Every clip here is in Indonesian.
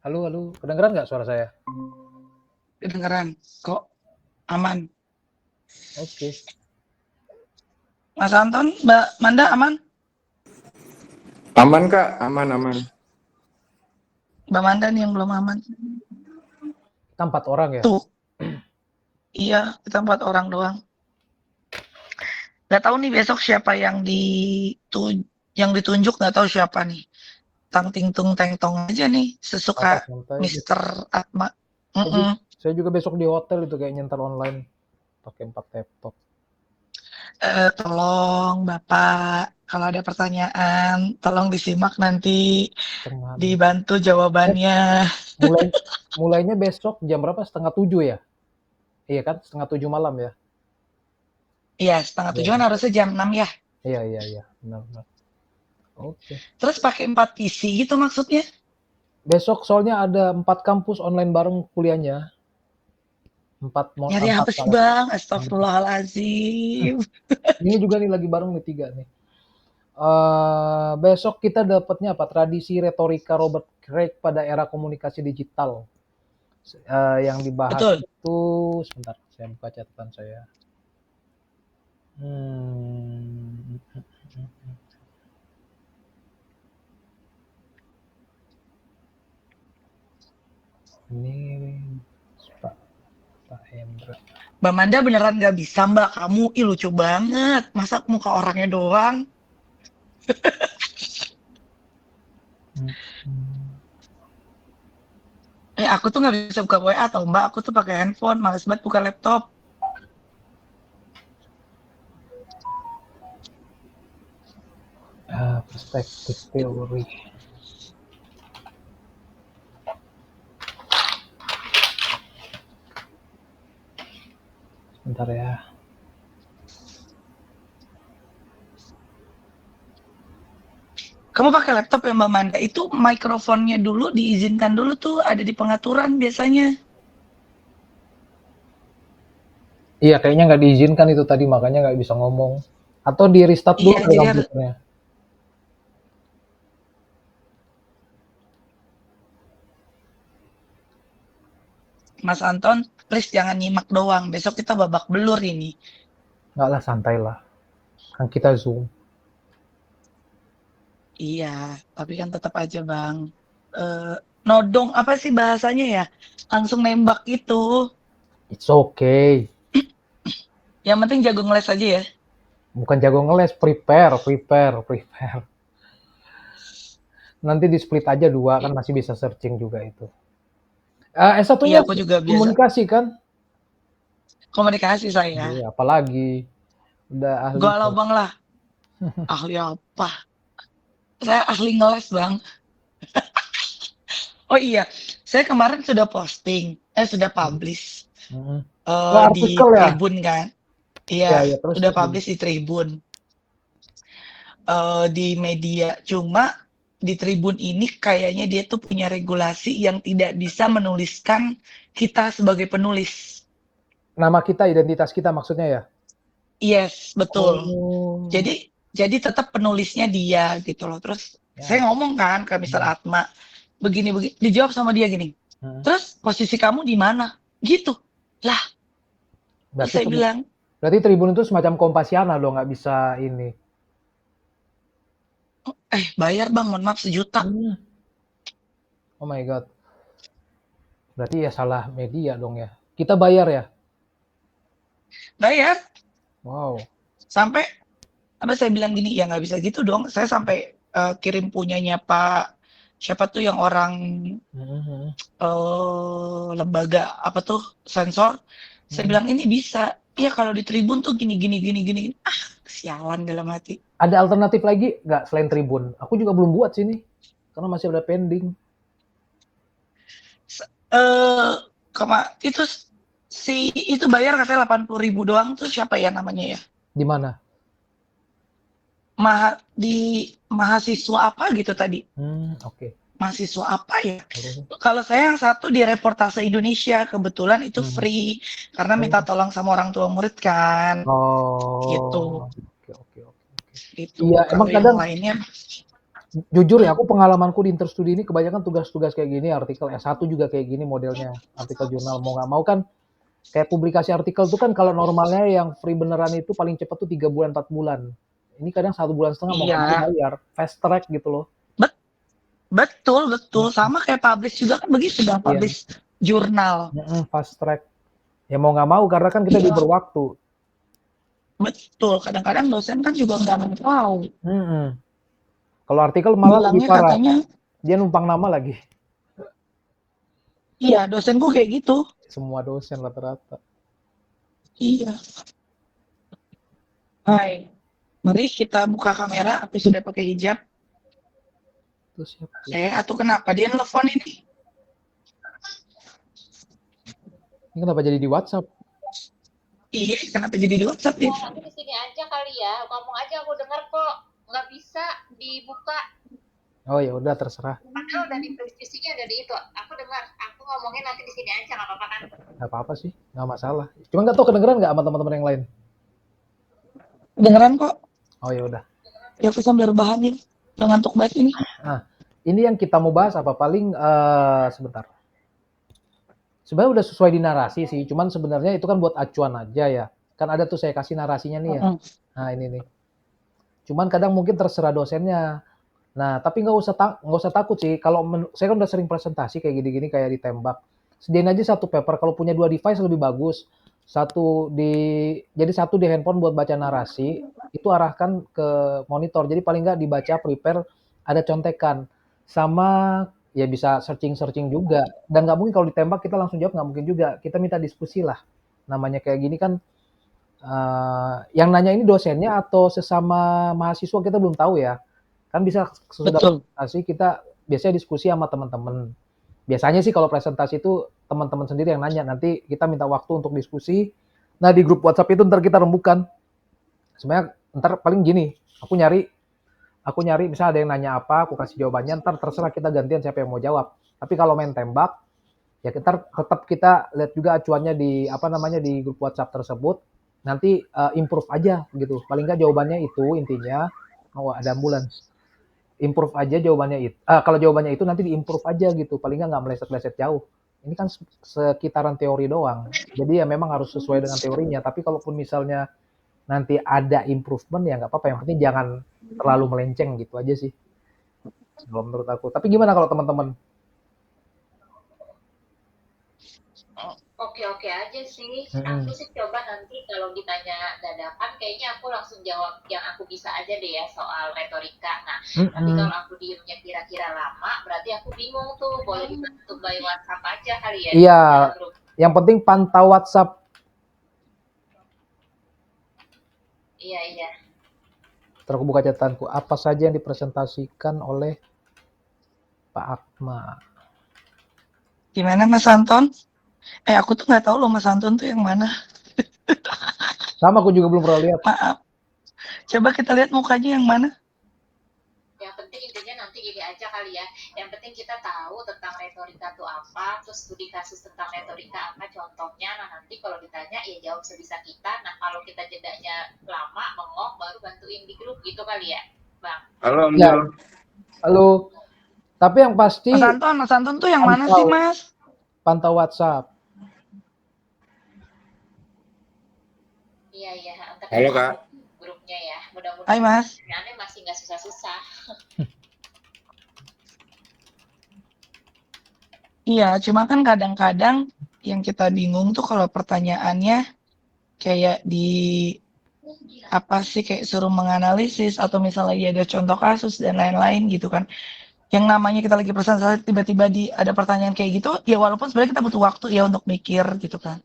Halo, halo, kedengeran nggak suara saya? Kedengeran kok, aman. Oke. Mas Anton, Mbak Manda aman? Aman Kak, aman aman. Mbak Manda nih yang belum aman. Kita 4 orang ya? Tuh, iya, kita 4 orang doang. Nggak tahu nih besok siapa yang ditunjuk, nggak tahu siapa nih. Tang ting tung teng tong aja nih, sesuka Apa santai. Mister Atma. Saya juga, Mm-mm. saya juga besok di hotel itu kayak nyental online pakai 4 laptop. Tolong Bapak, kalau ada pertanyaan, tolong disimak nanti, Tengah. dibantu Eh, jawabannya. mulai mulainya besok jam berapa? Setengah 7 ya? Iya kan? Setengah 7 malam ya? Iya, setengah Iya, tujuan harusnya jam 6 ya. iya, iya, iya. Benar, benar. Oke. Terus pakai 4 PC gitu maksudnya? Besok soalnya ada 4 kampus online bareng kuliahnya. 4 Nyari 4 apa sih salah. Bang? Astagfirullahaladzim. Ini juga nih lagi bareng nih 3 nih. Besok kita dapatnya apa? Tradisi retorika Robert Craig pada era komunikasi digital. Yang dibahas Betul. itu sebentar, saya buka catatan saya. Hmm, ini Pak Pak Hendra. Mbak Manda beneran gak bisa Mbak. Kamu lucu banget. Masa muka orangnya doang? Hmm, Aku tuh gak bisa buka WA atau Mbak. Aku tuh pakai handphone. Males banget buka laptop. perspektif teori. Sebentar ya. Kamu pakai laptop ya Mbak Manda. Itu mikrofonnya dulu diizinkan dulu tuh. Ada di pengaturan biasanya. Iya, kayaknya nggak diizinkan itu tadi, makanya nggak bisa ngomong. Atau di restart dulu Iya, kali jadi harus. komputernya. Mas Anton, please jangan nyimak doang. Besok kita babak belur ini. Nggak lah, santai lah. Kan kita Zoom. Iya, tapi kan tetap aja Bang. Nodong apa sih bahasanya ya? Langsung nembak itu. It's okay. Yang penting jago ngeles aja ya. Bukan jago ngeles, prepare, prepare, prepare. Nanti di split aja 2 kan masih bisa searching juga itu. Iya, S1-nya aku juga biasa komunikasi kan? komunikasi saya. Iya, apalagi udah ahli. Galau bang lah. Ahli apa? Saya ahli ngeles bang. Oh iya, saya kemarin sudah posting, sudah publish Mhm. Oh, di artikel ya? Tribun kan? Iya, Iya, iya, terus udah terus gimana? publish di Tribun, di media. Cuma di Tribun ini kayaknya dia tuh punya regulasi yang tidak bisa menuliskan kita sebagai penulis. Nama kita, identitas kita maksudnya ya? Yes, betul. Oh, Jadi tetap penulisnya dia gitu loh. Terus ya. saya ngomong kan ke Mister Mhm, Atma, begini-begini, dijawab sama dia gini. mhm. Terus posisi kamu di mana? Gitu. Lah, terus Berarti saya bilang, berarti Tribun itu semacam Kompasiana dong, nggak bisa ini. bayar bang, mohon maaf 1 juta. Hmm. Oh my god. Berarti ya salah media dong ya. Kita bayar ya? Bayar. Wow. Sampai, apa saya bilang gini, ya nggak bisa gitu dong. Saya sampai kirim punyanya Pak, siapa tuh yang orang Mhm, mhm. lembaga apa tuh sensor. Saya Mhm. bilang ini bisa. Iya kalau di Tribun tuh gini gini gini gini. Ah, sialan dalam hati. Ada alternatif lagi nggak selain Tribun? Aku juga belum buat sini, karena masih ada pending. Eh, itu itu bayar katanya 80.000 doang tuh siapa ya namanya ya? Di mana? Di mahasiswa apa gitu tadi? Oke. Mahasiswa apa ya? Terus? Kalau saya yang satu di Reportase Indonesia, kebetulan itu Hmm. free karena minta Oh. tolong sama orang tua murid kan, gitu. Oh. Oke, oke, oke, oke. Gitu. Iya, emang Kalau yang kadang lainnya Jujur ya, aku pengalamanku di Interstudi ini kebanyakan tugas-tugas kayak gini, artikel S1 juga kayak gini modelnya, artikel jurnal. Mau nggak mau kan, kayak publikasi artikel tuh kan kalau normalnya yang free beneran itu paling cepat tuh 3 bulan, 4 bulan. Ini kadang 1,5 bulan mau nggak mau Iya, bayar, fast track gitu loh. bet betul betul, Mhm, sama kayak publish juga kan begitu Bang, iya, publish jurnal. fast track. Ya mau nggak mau karena kan kita Iya, diberi waktu. betul, kadang-kadang dosen kan juga nggak mau tahu, Mhm. Kalau artikel malah lebih bilangnya parah, katanya dia numpang nama lagi. iya, dosenku kayak gitu. Semua dosen rata-rata. Iya. Hai, mari kita buka kamera, aku sudah pakai hijab. Itu siapa tuh? Atau kenapa dia nelfon ini? Ini kenapa jadi di WhatsApp? Iya, kenapa jadi di WhatsApp ya? Ngomongnya di sini aja kali ya. Ngomong aja aku dengar kok. Nggak bisa dibuka. Oh ya udah terserah. Padahal udah di sini ada di itu. Aku dengar. Aku ngomongnya nanti di sini aja nggak apa-apa kan? Nggak apa-apa sih, nggak masalah. Cuma nggak tahu kedengeran nggak sama teman-teman yang lain. Beneran kok. Oh ya udah. Ya aku sambil rebahan nih. Udah ngantuk banget ini. Nah, ini yang kita mau bahas apa? Paling sebentar. Sebenarnya udah sesuai di narasi sih, cuman sebenarnya itu kan buat acuan aja ya. Kan ada tuh saya kasih narasinya nih ya. Nah ini nih. Cuman kadang mungkin terserah dosennya. Nah tapi nggak usah takut sih. Kalau saya kan udah sering presentasi kayak gini-gini kayak ditembak. Sediain aja satu paper. Kalau punya 2 device lebih bagus. Satu di handphone buat baca narasi. Itu arahkan ke monitor. Jadi paling nggak dibaca prepare ada contekan. Sama ya bisa searching-searching juga. Dan nggak mungkin kalau ditembak kita langsung jawab nggak mungkin juga. Kita minta diskusi lah. Namanya kayak gini kan yang nanya ini dosennya atau sesama mahasiswa kita belum tahu ya. Kan bisa sesudah Betul. presentasi kita biasanya diskusi sama teman-teman. Biasanya sih kalau presentasi itu teman-teman sendiri yang nanya. Nanti kita minta waktu untuk diskusi. Nah di grup WhatsApp itu ntar kita rembukan. Sebenarnya ntar paling gini, aku nyari misalnya ada yang nanya apa, aku kasih jawabannya, ntar terserah kita gantian siapa yang mau jawab. Tapi kalau main tembak, ya kita tetap kita lihat juga acuannya di apa namanya di grup WhatsApp tersebut. Nanti improve aja gitu. Paling nggak jawabannya itu intinya. Oh ada ambulans. Improve aja jawabannya itu. Kalau jawabannya itu nanti diimprove aja gitu. Paling nggak meleset-meleset jauh. Ini kan sekitaran teori doang. Jadi ya memang harus sesuai dengan teorinya. Tapi kalaupun misalnya nanti ada improvement ya nggak apa-apa. Yang penting jangan terlalu melenceng gitu aja sih. Kalau menurut aku. Tapi gimana kalau teman-teman? Oke-oke aja sih. Mm-mm. Aku sih coba nanti kalau ditanya dadakan, kayaknya aku langsung jawab yang aku bisa aja deh ya soal retorika. Nah, nanti Mm-mm. kalau aku diemnya kira-kira lama, berarti aku bingung tuh. Boleh dibantu by WhatsApp aja kali ya Iya, dalam grup. yang penting pantau WhatsApp. Iya, iya. Terus aku buka catatanku. Apa saja yang dipresentasikan oleh Pak Akma? Gimana Mas Anton? Aku tuh nggak tahu loh Mas Anton tuh yang mana. Sama aku juga belum pernah lihat. Maaf. Coba kita lihat mukanya yang mana. Yang penting intinya nanti gini aja kali ya. Yang penting kita tahu tentang retorika itu apa, terus studi kasus tentang retorika apa contohnya. Nah nanti kalau ditanya ya jawab sebisa kita. Nah kalau kita jedanya lama, bengong, baru bantuin di grup gitu kali ya, Bang. Halo, Ya, Amjal. halo. Tapi yang pasti Mas Anton tuh yang mana sih Mas? pantau WhatsApp. Iya, iya. Halo, Kak. Grupnya ya. Mudah-mudahan Hai Mas. pertanyaannya masih nggak susah-susah. Iya, cuma kan kadang-kadang yang kita bingung tuh kalau pertanyaannya kayak di apa sih kayak suruh menganalisis atau misalnya ya ada contoh kasus dan lain-lain gitu kan. Yang namanya kita lagi presentasi tiba-tiba ada pertanyaan kayak gitu, ya walaupun sebenarnya kita butuh waktu ya untuk mikir gitu kan.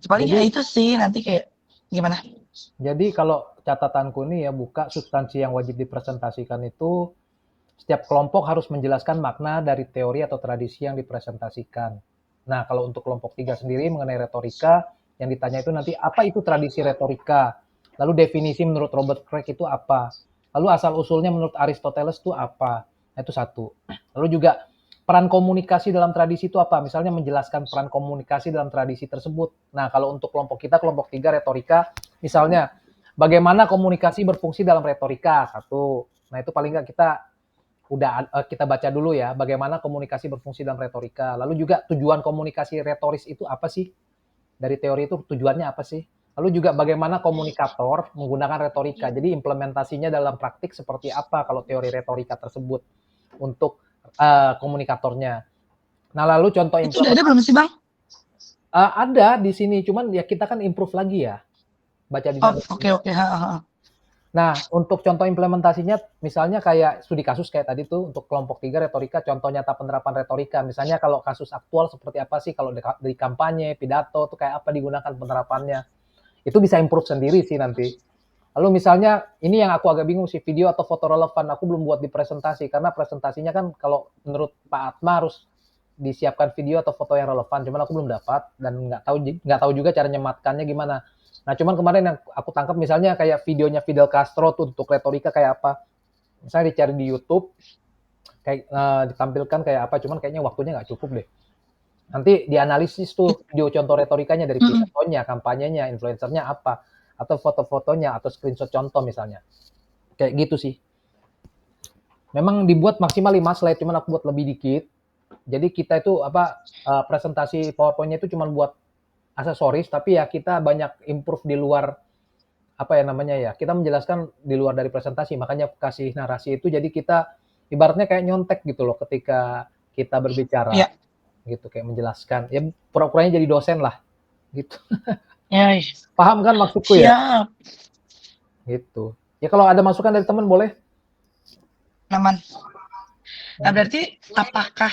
Paling ya Jadi, itu sih nanti kayak gimana? jadi kalau catatanku nih ya buka substansi yang wajib dipresentasikan itu setiap kelompok harus menjelaskan makna dari teori atau tradisi yang dipresentasikan. Nah, kalau untuk kelompok 3 sendiri mengenai retorika, yang ditanya itu nanti apa itu tradisi retorika? Lalu definisi menurut Robert Craig itu apa? Lalu asal-usulnya menurut Aristoteles itu apa? Nah, itu satu. Lalu juga peran komunikasi dalam tradisi itu apa? Misalnya menjelaskan peran komunikasi dalam tradisi tersebut. Nah, kalau untuk kelompok kita, kelompok 3 retorika, misalnya bagaimana komunikasi berfungsi dalam retorika? Satu. Nah, itu paling nggak kita kita baca dulu ya, bagaimana komunikasi berfungsi dalam retorika. Lalu juga tujuan komunikasi retoris itu apa sih? Dari teori itu tujuannya apa sih? Lalu juga bagaimana komunikator menggunakan retorika. Jadi implementasinya dalam praktik seperti apa kalau teori retorika tersebut untuk komunikatornya. Nah, lalu contoh Itu udah ada belum sih, Bang? ada di sini, cuman ya kita kan improve lagi ya, baca di Oh, sana. oke. Nah, untuk contoh implementasinya, misalnya kayak studi kasus kayak tadi tuh, untuk kelompok 3 retorika, contoh nyata penerapan retorika. Misalnya kalau kasus aktual seperti apa sih, kalau di kampanye, pidato, tuh kayak apa digunakan penerapannya. Itu bisa improve sendiri sih nanti. Lalu misalnya, ini yang aku agak bingung sih, video atau foto relevan, aku belum buat di presentasi, karena presentasinya kan kalau menurut Pak Atma harus disiapkan video atau foto yang relevan, cuman aku belum dapat, dan nggak tahu juga cara nyematkannya gimana. Nah, cuman kemarin yang aku tangkap misalnya kayak videonya Fidel Castro tuh untuk retorika kayak apa. Misalnya dicari di YouTube, kayak ditampilkan kayak apa, cuman kayaknya waktunya nggak cukup deh. Nanti dianalisis tuh video contoh retorikanya dari pidatonya, kampanyenya, influencernya apa, atau foto-fotonya, atau screenshot contoh misalnya. Kayak gitu sih. Memang dibuat maksimal 5 slide, cuman aku buat lebih dikit. Jadi kita itu presentasi PowerPoint-nya itu cuma buat aksesoris, tapi ya kita banyak improve di luar kita menjelaskan di luar dari presentasi, makanya kasih narasi itu, jadi kita ibaratnya kayak nyontek gitu loh ketika kita berbicara. Iya. Gitu, kayak menjelaskan. Ya pura-puranya jadi dosen lah, gitu. Ya, Paham kan maksudku ya? siap. Gitu. Ya kalau ada masukan dari teman boleh. Aman. Nah, berarti apakah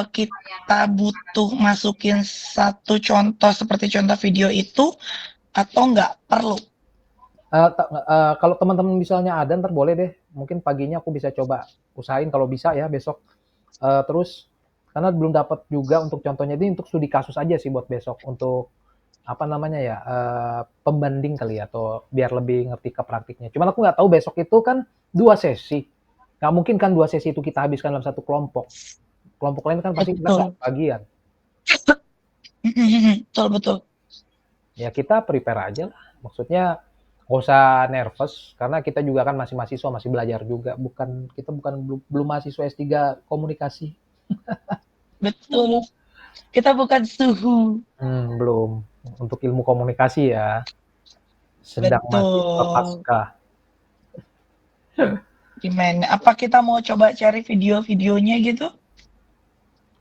kita butuh masukin satu contoh seperti contoh video itu atau nggak perlu? Kalau teman-teman misalnya ada, ntar boleh deh. Mungkin paginya aku bisa coba usahain kalau bisa ya besok. Terus karena belum dapat juga untuk contohnya, ini untuk studi kasus aja sih buat besok, untuk pembanding kali ya, atau biar lebih ngerti ke praktiknya. Cuman aku nggak tahu besok itu kan 2 sesi. Nggak mungkin kan 2 sesi itu kita habiskan dalam satu kelompok. Kelompok lain kan pasti kita nggak bagian. Betul. Ya kita prepare aja lah. Maksudnya nggak usah nervous, karena kita juga kan masih mahasiswa, masih belajar juga. Kita belum mahasiswa S3 komunikasi. Betul. Kita bukan suhu. Belum. Untuk ilmu komunikasi ya. Sedang mahasiswa Betul. pasca. Gimana? Apa kita mau coba cari video-videonya gitu?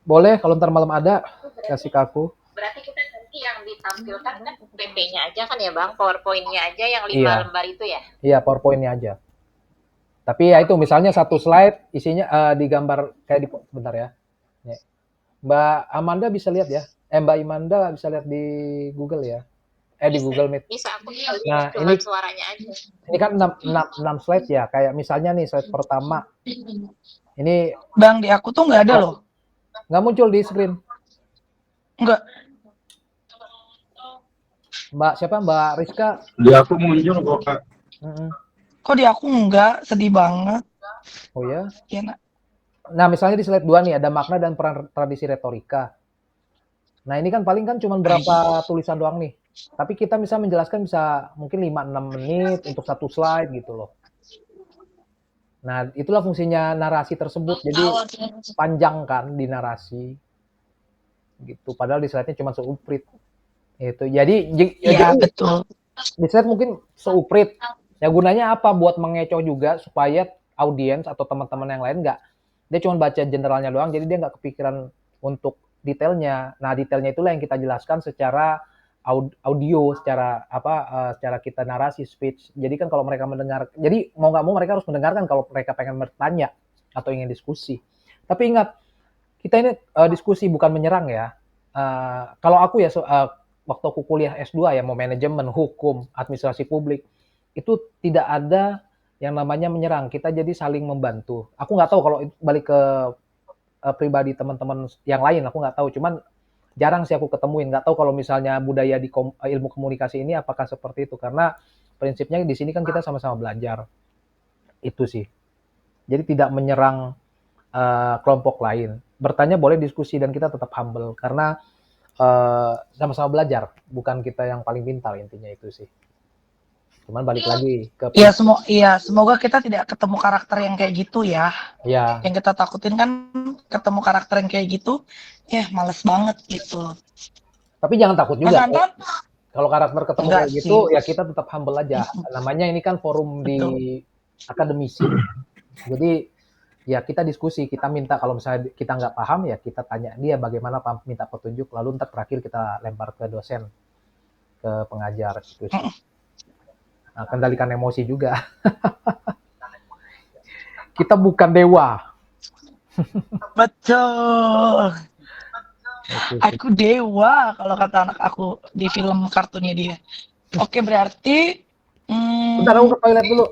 Boleh, kalau ntar malam ada, kasih ke aku. Berarti kita nanti yang ditampilkan kan PP-nya aja kan ya Bang, PowerPoint-nya aja yang 5 Iya. lembar itu ya? Iya, PowerPoint-nya aja. Tapi ya itu misalnya satu slide isinya digambar kayak bentar ya. Mbak Amanda bisa lihat ya. Mbak Imanda bisa lihat di Google ya. Di Google Meet. Bisa aku lihat Nah, cuma suaranya aja. Ini kan 6 slide ya. Kayak misalnya nih slide pertama. Ini Bang, di aku tuh nggak ada loh. nggak muncul di screen. Nggak. Mbak siapa? Mbak Rizka? Di aku muncul kok, Kak. Kok di aku nggak? Sedih banget. Oh ya? Ya, nak. Nah, misalnya di slide 2 nih ada makna dan peran tradisi retorika. Nah, ini kan paling kan cuma berapa tulisan doang nih. Tapi kita bisa menjelaskan bisa mungkin 5-6 menit untuk satu slide gitu loh. Nah, itulah fungsinya narasi tersebut. Jadi panjang kan di narasi. Gitu. Padahal di slide-nya cuma seuprit. Itu. Jadi betul. Di slide mungkin seuprit. Ya gunanya apa? Buat mengecoh juga supaya audiens atau teman-teman yang lain dia cuma baca generalnya doang, jadi dia nggak kepikiran untuk detailnya. Nah, detailnya itulah yang kita jelaskan secara audio, secara kita narasi, speech. Jadi kan kalau mereka mendengar, jadi mau nggak mau mereka harus mendengarkan kalau mereka pengen bertanya atau ingin diskusi. Tapi ingat, kita ini diskusi bukan menyerang ya. Kalau aku ya waktu aku kuliah S2 ya, mau manajemen, hukum, administrasi publik, itu tidak ada yang namanya menyerang. Kita jadi saling membantu. Aku nggak tahu kalau balik ke pribadi teman-teman yang lain, aku nggak tahu. Cuman jarang sih aku ketemuin. Nggak tahu kalau misalnya budaya di ilmu komunikasi ini apakah seperti itu. Karena prinsipnya di sini kan kita sama-sama belajar. Itu sih. Jadi tidak menyerang kelompok lain. Bertanya boleh, diskusi, dan kita tetap humble. Karena sama-sama belajar. Bukan kita yang paling pintar, intinya itu sih. Cuman balik lagi ke Semoga kita tidak ketemu karakter yang kayak gitu ya. ya, Yang kita takutin kan ketemu karakter yang kayak gitu, males banget gitu. tapi jangan takut Mas juga. Anton? Kalau karakter ketemu Enggak kayak gitu, sih. ya kita tetap humble aja. Namanya ini kan forum di Betul. akademisi. Jadi ya kita diskusi, kita minta kalau misalnya kita nggak paham ya kita tanya dia bagaimana minta petunjuk, lalu ntar terakhir kita lempar ke dosen, ke pengajar gitu sih. Nah, kendalikan emosi juga. Kita bukan dewa. Betul. Gitu sih. Aku dewa kalau kata anak aku di film kartunnya dia. Oke, berarti Bentar aku ke toilet dulu.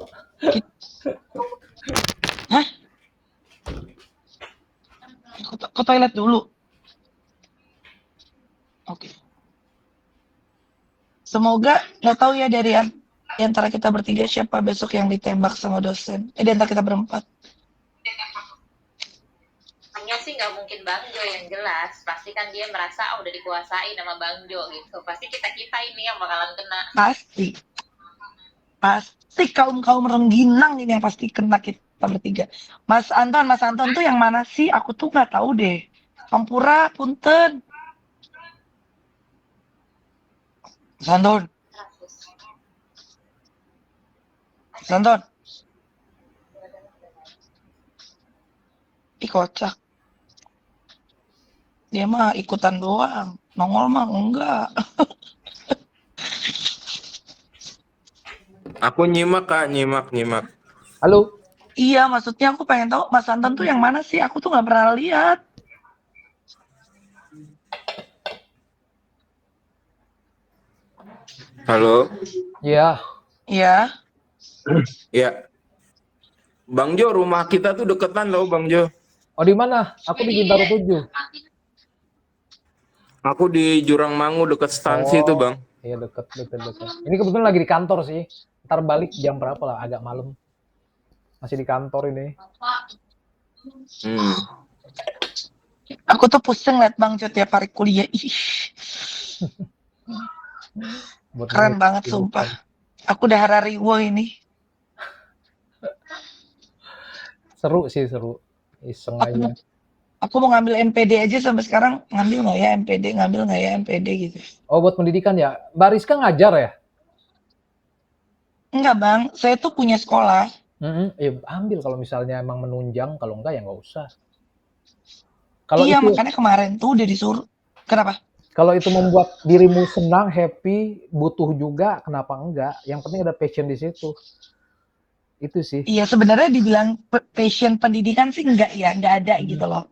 Hah? Ke toilet dulu. Oke. Semoga nggak tahu ya dari antara kita bertiga siapa besok yang ditembak sama dosen. Di antara kita berempat. Hanya sih nggak mungkin Bang Jo yang jelas. Pasti kan dia merasa udah dikuasain sama Bang Jo gitu. Pasti kita ini yang bakalan kena. Pasti kaum rengginang ini yang pasti kena kita bertiga. Mas Anton tuh yang mana sih? Aku tuh nggak tahu deh. Kampura, punten. Mas Anton. Ih kocak. Dia mah ikutan doang. Nongol mah enggak. Aku nyimak Kak, nyimak. Halo. Iya, maksudnya aku pengen tahu Mas Anton tuh yang mana sih? Aku tuh nggak pernah lihat. Halo. Ya. Iya. Ya. Bang Jo, rumah kita tuh deketan loh Bang Jo. Oh di mana? Aku di Bintaro 7. Aku di Jurang Mangu deket stansi tuh Bang. Iya deket. Ini kebetulan lagi di kantor sih. Ntar balik jam berapa lah? Agak malam. Masih di kantor ini. Aku tuh pusing liat Bang Jo tiap hari kuliah. Ih. Keren banget sumpah. Aku udah harariwo ini. Seru sih, seru. Iseng aja. Aku mau ngambil MPD aja sampai sekarang. Ngambil nggak ya MPD gitu. Oh buat pendidikan ya? Mbak Rizka ngajar ya? Enggak Bang, saya tuh punya sekolah. Ambil kalau misalnya emang menunjang, kalau enggak ya nggak usah. Iya, makanya kemarin tuh udah disuruh. Kenapa? Kalau itu membuat dirimu senang, happy, butuh juga, kenapa enggak? Yang penting ada passion di situ. Itu sih. Iya, sebenarnya dibilang passion pendidikan sih enggak ada gitu loh.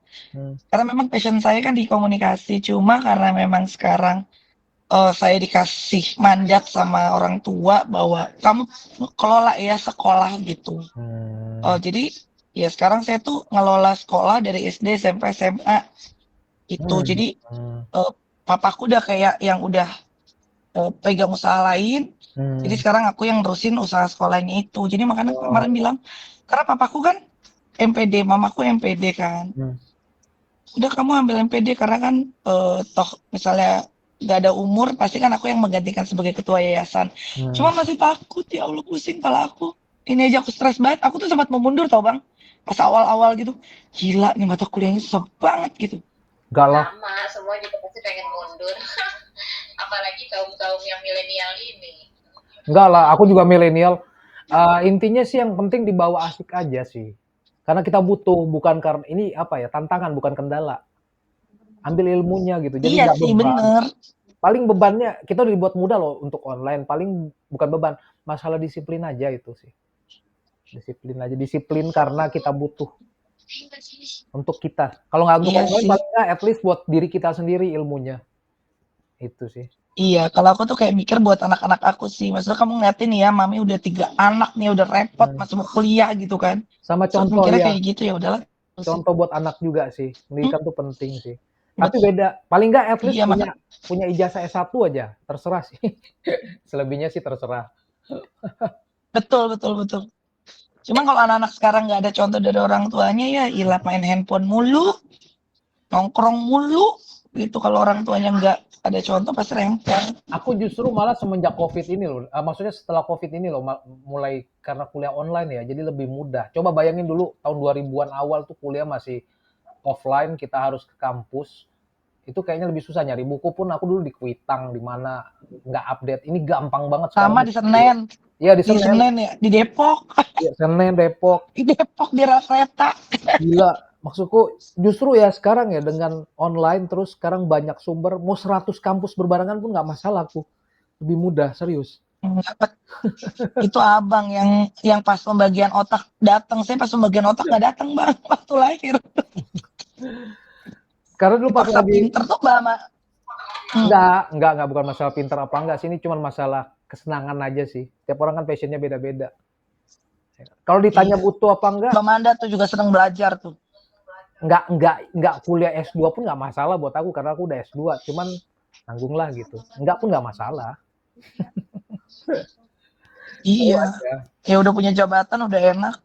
Karena memang passion saya kan di komunikasi, cuma karena memang sekarang saya dikasih mandat sama orang tua bahwa kamu kelola ya sekolah gitu. Jadi ya sekarang saya tuh ngelola sekolah dari SD, SMP, SMA itu. Jadi papaku udah kayak yang udah pegang usaha lain. Jadi sekarang aku yang nerusin usaha sekolahnya itu. Jadi makanya kemarin bilang, karena papaku kan MPD, mamaku MPD kan. Udah kamu ambil MPD karena kan toh misalnya gak ada umur, pasti kan aku yang menggantikan sebagai ketua yayasan. Cuma masih takut, ya Allah pusing kepala aku. Ini aja aku stres banget. Aku tuh sempat mau mundur tau Bang. Pas awal-awal gitu. Gila nih mata kuliahnya susah banget gitu. Enggak lah. Sama, semua juga pasti pengen mundur. Apalagi kaum-kaum yang milenial ini. Enggak lah, aku juga milenial. Intinya sih yang penting dibawa asik aja sih. Karena kita butuh, bukan karena ini apa ya, tantangan bukan kendala. Ambil ilmunya gitu. Jadi iya sih, bener. Paling bebannya kita udah dibuat mudah loh untuk online. Paling bukan beban, masalah disiplin aja itu sih. Disiplin karena kita butuh untuk kita. Kalau nggak untuk online, palingnya at least buat diri kita sendiri ilmunya. Itu sih. Iya, kalau aku tuh kayak mikir buat anak-anak aku sih. Maksudnya kamu ngeliatin nih ya, mami udah 3 anak nih, udah repot masih mau kuliah gitu kan. Sama contoh mikirnya ya. kayak gitu ya udahlah. Contoh buat anak juga sih. Pendidikan tuh penting sih. Tapi beda. Paling nggak at least punya ijazah S1 aja. Terserah sih. Selebihnya sih terserah. Betul. Cuma kalau anak-anak sekarang nggak ada contoh dari orang tuanya ya ilah main handphone mulu, nongkrong mulu, gitu. Kalau orang tuanya nggak ada contoh pasti rempong. Aku justru malah semenjak COVID ini loh, maksudnya setelah COVID ini loh, mulai karena kuliah online ya, jadi lebih mudah. Coba bayangin dulu tahun 2000-an awal tuh kuliah masih offline, kita harus ke kampus. Itu kayaknya lebih susah nyari buku pun aku dulu di Kuitang, di mana nggak update. Ini gampang banget sekarang. Sama di Senen. Iya di Di Senen. Senen ya, di Depok. Iya, Senen, Depok. Di Depok di rel kereta. Gila, maksudku justru ya sekarang ya dengan online terus sekarang banyak sumber, mau 100 kampus berbarengan pun nggak masalah aku. Lebih mudah, serius. Dapat. Itu abang yang pas pembagian otak datang. Saya pas pembagian otak nggak datang bang waktu lahir. Karena dulu pas Dipaksa lagi pinter tuh Bama. enggak bukan masalah pintar apa enggak sih, ini cuma masalah kesenangan aja sih. Tiap orang kan passionnya beda-beda. Kalau ditanya Iya. butuh apa enggak, Bang Manda tuh juga seneng belajar tuh. enggak kuliah S2 pun enggak masalah buat aku karena aku udah S2, cuman nanggung lah gitu. Enggak pun enggak masalah. Seru Iya. aja, Ya udah punya jabatan udah enak.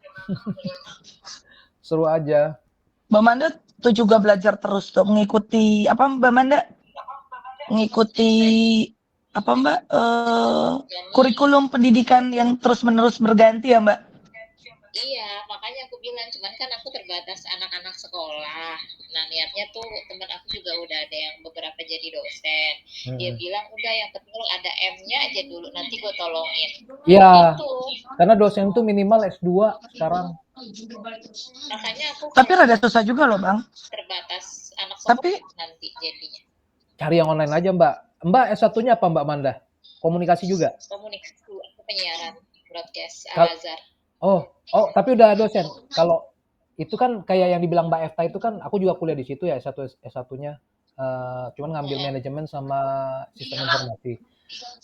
seru aja. Bang Manda tuh juga belajar terus tuh mengikuti apa Bang Manda? Mengikuti apa Mbak? Kurikulum pendidikan yang terus-menerus berganti ya Mbak? Iya, makanya aku bilang, cuman kan aku terbatas anak-anak sekolah. Nah, niatnya tuh teman aku juga udah ada yang beberapa jadi dosen. Dia bilang, udah yang penting lo ada M-nya aja dulu, nanti gue tolongin. Iya, Gitu. karena dosen tuh minimal S2 sekarang. Makanya aku Tapi kalau rada susah juga loh Bang. terbatas anak sekolah Tapi nanti jadinya. Cari yang online aja, Mbak. Mbak S1-nya apa, Mbak Manda? Komunikasi juga? Komunikasi, aku penyiaran broadcast Kal- Al-Azhar. Oh, tapi udah dosen. Kalau itu kan kayak yang dibilang Mbak Efta itu kan aku juga kuliah di situ ya S1-nya. Cuman ngambil manajemen sama sistem informasi.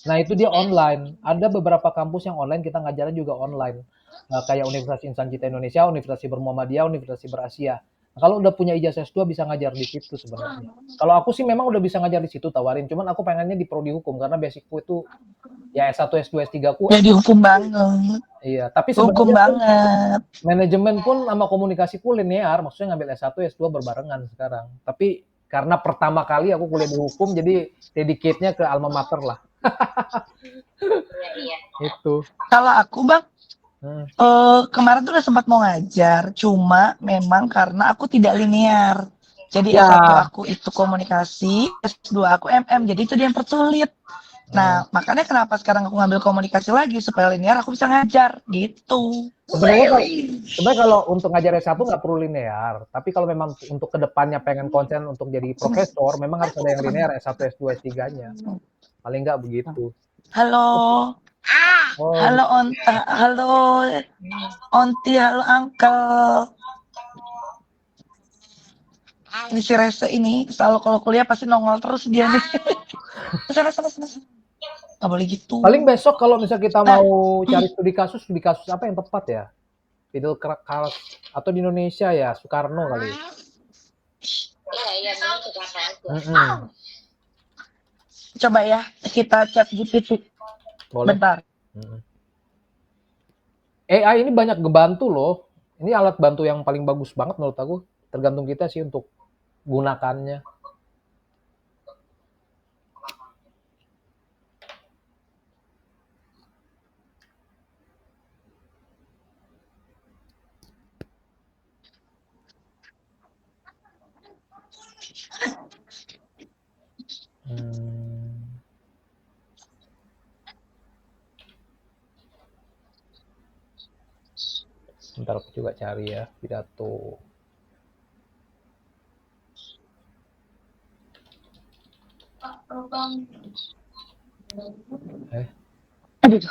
Nah, itu dia online. Ada beberapa kampus yang online kita ngajarnya juga online. Kayak Universitas Insan Cita Indonesia, Universitas Bermuhammadiyah, Universitas Berasia. Nah, kalau udah punya ijazah S2 bisa ngajar di situ sebenarnya. Kalau aku sih memang udah bisa ngajar di situ tawarin, cuman aku pengennya di prodi hukum karena basicku itu ya S1, S2, S3 ku. jadi hukum banget. Iya, tapi Hukum sebenarnya banget. manajemen pun sama komunikasi ku linear, maksudnya ngambil S1, S2 berbarengan sekarang. Tapi karena pertama kali aku kuliah di hukum, jadi dedicate-nya ke alma mater lah. Iya. Itu. Kalau aku Bang, Hmm. kemarin tuh udah sempat mau ngajar, cuma memang karena aku tidak linear. Jadi Ya. S1 aku itu komunikasi, S2 aku MM, jadi itu dia yang persulit. Nah, makanya kenapa sekarang aku ngambil komunikasi lagi, supaya linear aku bisa ngajar, gitu. Sebenarnya kalau untuk ngajar S1 nggak perlu linear, tapi kalau memang untuk kedepannya pengen konsen untuk jadi profesor, memang harus ada yang linear S1, S2, S3-nya. Paling nggak begitu. Halo, Oh, halo Onti, halo Uncle. Ini si Rese ini selalu kalau kuliah pasti nongol terus dia nih. Sana. Nggak boleh gitu. paling besok kalau misal kita mau cari studi kasus apa yang tepat ya? Fidel Castro atau di Indonesia ya Soekarno kali. Iya, memang Soekarno aja. Coba ya, kita chat GPT. Boleh. Bentar. AI ini banyak ngebantu loh. Ini alat bantu yang paling bagus banget menurut aku. Tergantung kita sih untuk gunakannya. Bentar aku juga cari ya pidato. Aduh.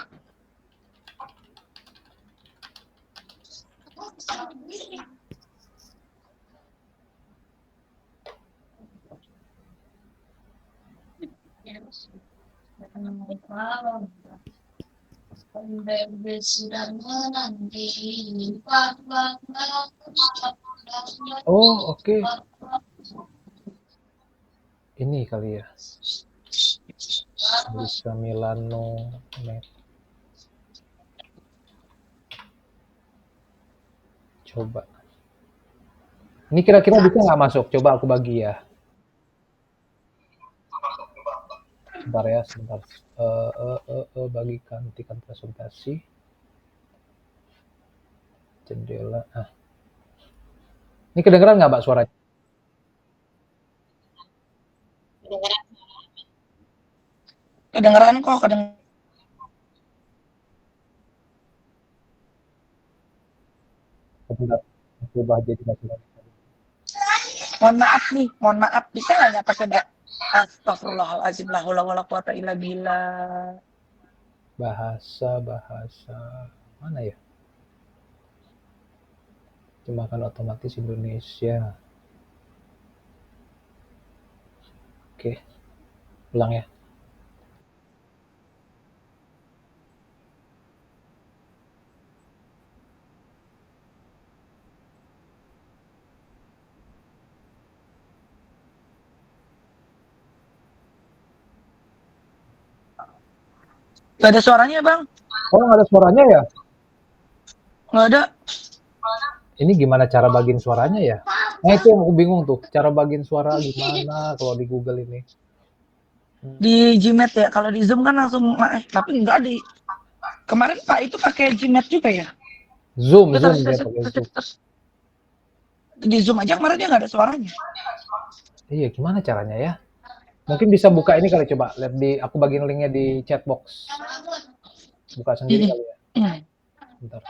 Oh, oke. Ini kali ya. Bisa Milano. Coba. Ini kira-kira bisa nggak masuk? Coba aku bagi ya. Sebentar ya, sebentar. Bagikan presentasi. Jendela. Ini kedengeran nggak Mbak suaranya? Kedengeran kok, kedengeran. Sebentar. Coba jadi bahasa Mohon maaf, bisa nggak ya pakai Astagfirullahaladzim, la haula wala quwata illa billah. bahasa mana ya? Terjemahkan otomatis Indonesia. Oke, ulang ya. Gak ada suaranya bang? Oh, nggak ada suaranya ya? Nggak ada. Ini gimana cara bagiin suaranya ya? Nah itu yang aku bingung tuh, cara bagiin suara gimana kalau di Google ini. Di Gmeet ya, kalau di Zoom kan langsung, tapi nggak di. Kemarin Pak itu pakai Gmeet juga ya? Zoom dia Terus, pakai Zoom. di Zoom aja kemarin dia nggak ada suaranya. Iya, gimana caranya ya? Mungkin bisa buka ini kali, coba lihat aku bagiin linknya di chat box. Buka sendiri kali ya. Bentar.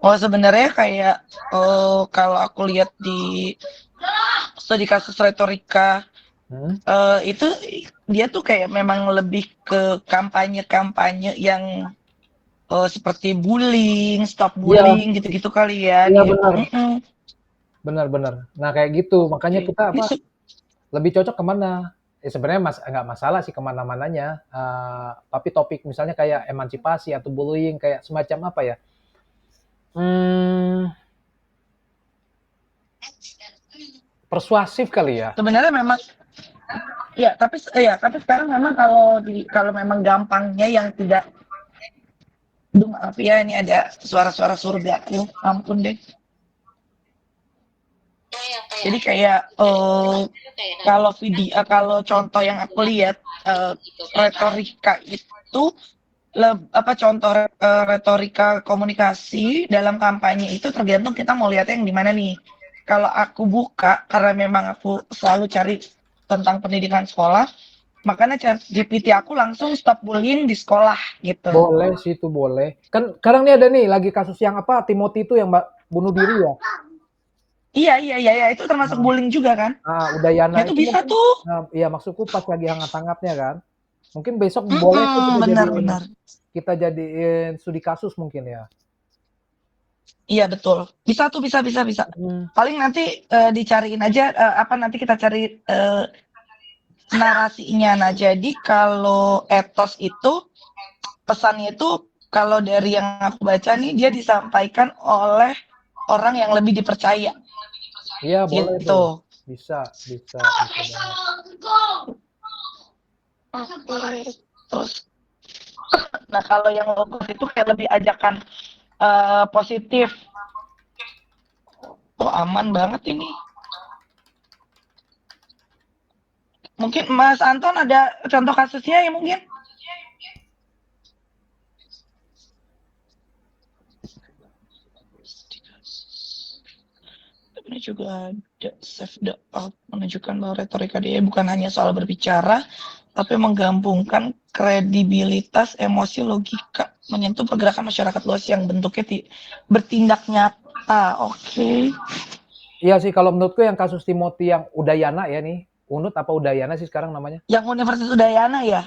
Oh sebenarnya kayak kalau aku lihat di studi kasus retorika itu dia tuh kayak memang lebih ke kampanye yang seperti bullying, stop bullying gitu-gitu kali ya. Iya Dia. benar. Benar. Nah kayak gitu, makanya kita lebih cocok kemana? Ya sebenarnya nggak masalah sih kemana-mananya, tapi topik misalnya kayak emansipasi atau bullying kayak semacam apa ya? Persuasif kali ya. Sebenarnya memang tapi sekarang memang kalau memang gampangnya yang tidak. Aduh maaf ya, ini ada suara-suara surga. Ampun deh. Jadi kayak kalau contoh yang aku lihat retorika itu contoh retorika komunikasi dalam kampanye itu tergantung kita mau lihatnya yang di mana nih. Kalau aku buka karena memang aku selalu cari tentang pendidikan sekolah, makanya GPT aku langsung stop bullying di sekolah gitu. Boleh sih itu boleh. Kan sekarang nih ada nih lagi kasus yang apa Timothy itu yang bunuh diri ya. Iya, itu termasuk bullying juga kan? Udayana itu bisa mungkin, tuh. Iya maksudku pas lagi hangat-hangatnya kan. Mungkin besok boleh tuh kita jadiin studi kasus mungkin ya. Iya betul. Bisa tuh, bisa. Paling nanti dicariin aja nanti kita cari narasinya. Nah, jadi kalau etos itu pesannya itu kalau dari yang aku baca nih dia disampaikan oleh orang yang lebih dipercaya. Iya, boleh gitu. tuh. Bisa. Terus nah kalau yang logos itu kayak lebih ajakan positif. Oh, aman banget ini. Mungkin Mas Anton ada contoh kasusnya ya mungkin? Ini juga ada save the art menunjukkan bahwa retorika dia bukan hanya soal berbicara, tapi menggabungkan kredibilitas, emosi, logika, menyentuh pergerakan masyarakat luas yang bentuknya bertindak nyata. Oke. Iya sih kalau menurutku yang kasus Timothy yang Udayana ya nih, Unut apa Udayana sih sekarang namanya? Yang Universitas Udayana ya?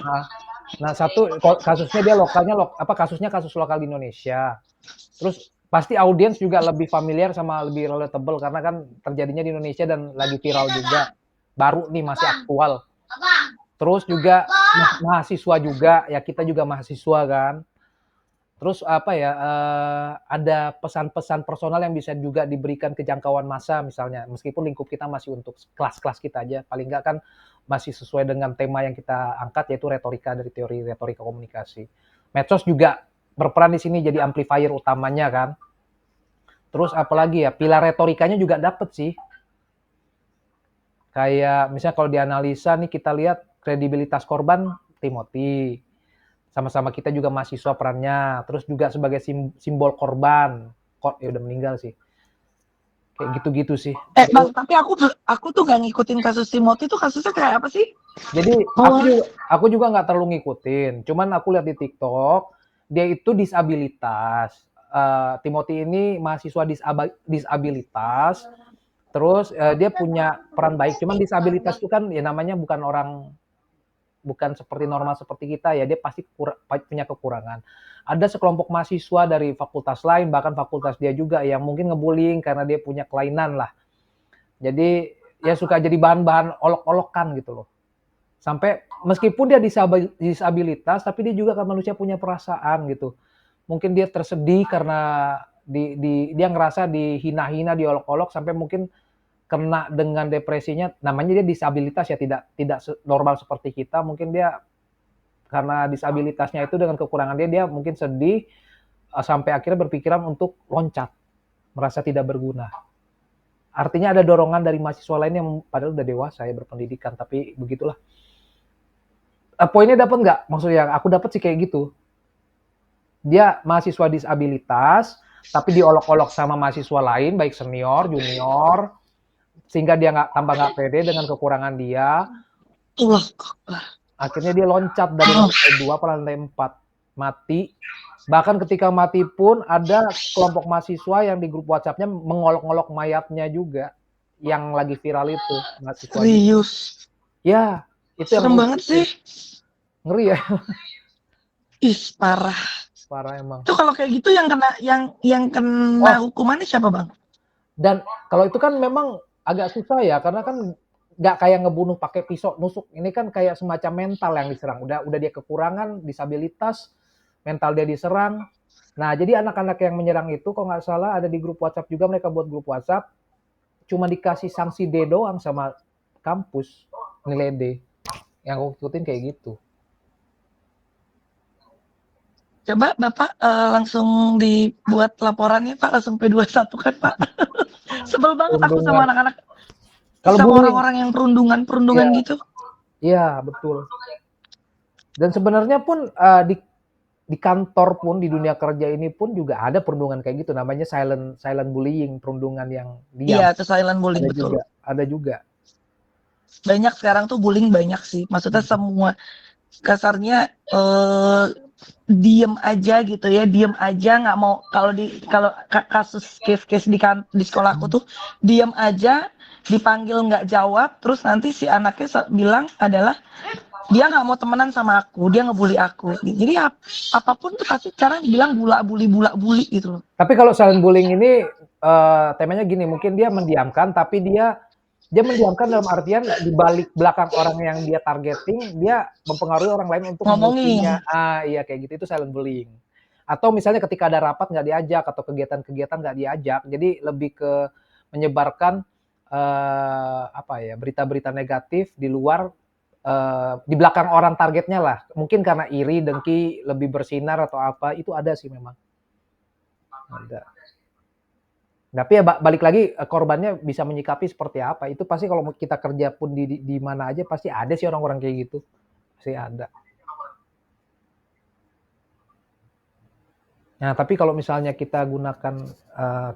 Nah satu kasusnya dia kasusnya kasus lokal di Indonesia. Terus pasti audiens juga lebih familiar sama lebih relatable karena kan terjadinya di Indonesia dan lagi viral juga. Baru nih masih aktual. Terus juga mahasiswa juga, ya kita juga mahasiswa kan. Terus ada pesan-pesan personal yang bisa juga diberikan ke jangkauan massa misalnya, meskipun lingkup kita masih untuk kelas-kelas kita aja, paling nggak kan masih sesuai dengan tema yang kita angkat yaitu retorika dari teori retorika komunikasi. Medsos juga berperan di sini jadi amplifier utamanya kan. Terus apalagi ya, pilar retorikanya juga dapet sih. Kayak misalnya kalau dianalisa nih kita lihat kredibilitas korban Timothy. Sama-sama kita juga mahasiswa perannya, terus juga sebagai simbol korban. Kok ya udah meninggal sih. Kayak gitu-gitu sih. Bang, tapi aku tuh gak ngikutin kasus Timothy tuh kasusnya kayak apa sih? Jadi Oh, aku juga nggak terlalu ngikutin. Cuman aku lihat di TikTok, dia itu disabilitas. Timothy ini mahasiswa disabilitas. Terus dia punya peran baik. Cuman disabilitas itu kan ya namanya bukan seperti normal seperti kita ya. Dia pasti punya kekurangan. Ada sekelompok mahasiswa dari fakultas lain, bahkan fakultas dia juga yang mungkin ngebullying karena dia punya kelainan lah. Jadi ya suka jadi bahan-bahan olok-olokan gitu loh. Sampai meskipun dia disabilitas, tapi dia juga kan manusia punya perasaan gitu. Mungkin dia tersedih karena dia ngerasa dihina-hina, diolok-olok sampai mungkin kena dengan depresinya. Namanya dia disabilitas ya, tidak normal seperti kita. Mungkin dia karena disabilitasnya itu dengan kekurangan dia mungkin sedih sampai akhirnya berpikiran untuk loncat, merasa tidak berguna. Artinya ada dorongan dari mahasiswa lain yang padahal udah dewasa ya, berpendidikan, tapi begitulah. Poinnya dapat nggak? Maksudnya aku dapat sih kayak gitu. Dia mahasiswa disabilitas, tapi diolok-olok sama mahasiswa lain, baik senior, junior, sehingga dia tambah nggak pede dengan kekurangan dia. Allah. Akhirnya dia loncat dari lantai 2 ke lantai 4, mati. Bahkan ketika mati pun ada kelompok mahasiswa yang di grup WhatsApp-nya mengolok-olok mayatnya juga, yang lagi viral itu. Serius? Ya, itu serem banget sih. Ngeri ya. Parah. Parah emang. Itu kalau kayak gitu yang kena hukumannya siapa, Bang? Dan kalau itu kan memang agak susah ya, karena kan nggak kayak ngebunuh pakai pisau nusuk. Ini kan kayak semacam mental yang diserang. Udah dia kekurangan, disabilitas, mental dia diserang. Nah, jadi anak-anak yang menyerang itu kalau nggak salah ada di grup WhatsApp juga, mereka buat grup WhatsApp, cuma dikasih sanksi D doang sama kampus, nilai D. Yang aku ikutin kayak gitu. Coba Bapak langsung dibuat laporannya Pak, langsung P21 kan Pak. Sebel banget aku sama anak-anak, sama orang-orang yang perundungan gitu. Iya, betul. Dan sebenarnya pun di kantor pun, di dunia kerja ini pun juga ada perundungan kayak gitu, namanya silent bullying, perundungan yang diam. Iya, itu silent bullying, betul. Ada juga. Banyak sekarang tuh bullying banyak sih. Maksudnya semua kasarnya diem aja gitu ya, diem aja nggak mau. Kalau kasus case di sekolahku tuh diem aja, dipanggil nggak jawab, terus nanti si anaknya bilang adalah dia nggak mau temenan sama aku, dia ngebully aku. Jadi apapun tuh pasti cara bilang bully gitu loh. Tapi kalau silent bullying ini temanya gini, mungkin dia mendiamkan, tapi dia mendiamkan dalam artian di balik belakang orang yang dia targeting, dia mempengaruhi orang lain untuk ngomongin. Iya kayak gitu, itu silent bullying. Atau misalnya ketika ada rapat nggak diajak, atau kegiatan-kegiatan nggak diajak, jadi lebih ke menyebarkan berita-berita negatif di luar, di belakang orang targetnya lah. Mungkin karena iri, dengki, lebih bersinar atau apa, itu ada sih memang. Ada. Tapi ya balik lagi, korbannya bisa menyikapi seperti apa. Itu pasti kalau kita kerja pun di mana aja pasti ada sih orang-orang kayak gitu. Pasti ada. Nah, tapi kalau misalnya kita gunakan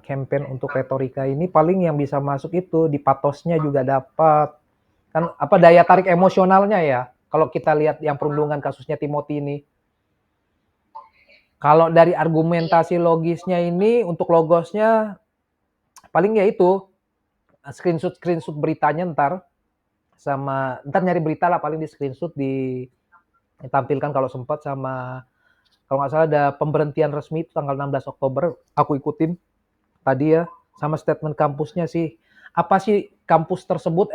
campaign untuk retorika ini, paling yang bisa masuk itu di patosnya juga dapat. Kan daya tarik emosionalnya ya. Kalau kita lihat yang perundungan kasusnya Timothy ini. Kalau dari argumentasi logisnya ini, untuk logosnya paling ya itu screenshot beritanya ntar nyari berita lah, paling di screenshot ditampilkan kalau sempat, sama kalau nggak salah ada pemberhentian resmi itu tanggal 16 Oktober aku ikutin tadi ya, sama statement kampusnya sih. Apa sih kampus tersebut,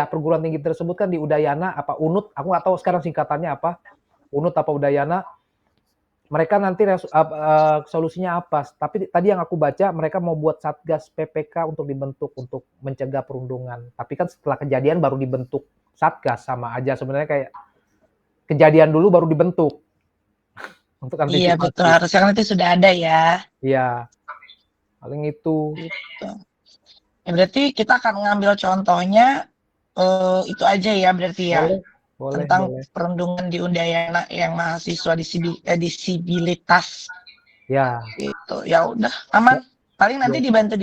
perguruan tinggi tersebut kan di Udayana, UNUD, aku nggak tahu sekarang singkatannya apa, UNUD apa Udayana. Mereka nanti solusinya apa? Tapi tadi yang aku baca, mereka mau buat Satgas PPK untuk dibentuk untuk mencegah perundungan. Tapi kan setelah kejadian baru dibentuk Satgas, sama aja sebenarnya kayak kejadian dulu baru dibentuk. Untuk antisipasi. Iya betul, harusnya nanti sudah ada ya. Iya, paling itu. Gitu. Ya berarti kita akan ngambil contohnya itu aja ya berarti ya, Boleh, tentang boleh. perlindungan di Undayana yang mahasiswa disabilitas Ya, gitu. Ya udah aman. Paling nanti ya. dibantu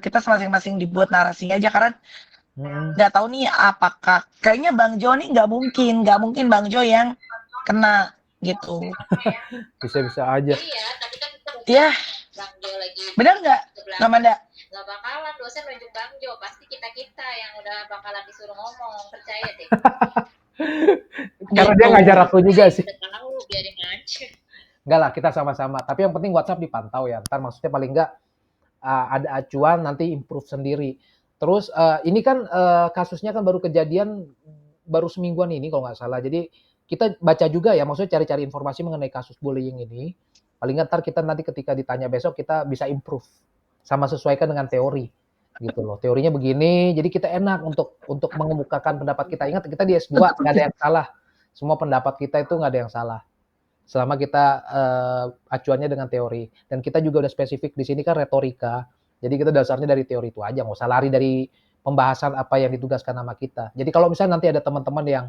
kita masing-masing dibuat narasinya aja karena Mm-mm. nggak tahu nih apakah kayaknya Bang Jo nih nggak mungkin Bang Jo yang kena gitu. Bisa-bisa aja. Iya, tapi kan kita Ya, Bang Jo lagi benar nggak, sebelah. Amanda? Nggak bakalan dosen nunjuk Bang Jo, pasti kita yang udah bakalan disuruh ngomong, percaya deh. Karena dia Gitu. ngajar aku juga sih. Udah tahu, biarin aja. Enggak lah, kita sama-sama. Tapi yang penting WhatsApp dipantau ya. Ntar maksudnya paling enggak ada acuan, nanti improve sendiri. Terus ini kan kasusnya kan baru kejadian baru semingguan ini kalau nggak salah. Jadi kita baca juga ya, maksudnya cari-cari informasi mengenai kasus bullying ini. Paling nggak ntar kita nanti ketika ditanya besok kita bisa improve sama sesuaikan dengan teori gitu loh. Teorinya begini, jadi kita enak untuk mengemukakan pendapat kita. Ingat kita di S2 nggak ada yang salah. Semua pendapat kita itu nggak ada yang salah. Selama kita acuannya dengan teori. Dan kita juga udah spesifik di sini kan retorika. Jadi kita dasarnya dari teori itu aja, nggak usah lari dari pembahasan apa yang ditugaskan sama kita. Jadi kalau misalnya nanti ada teman-teman yang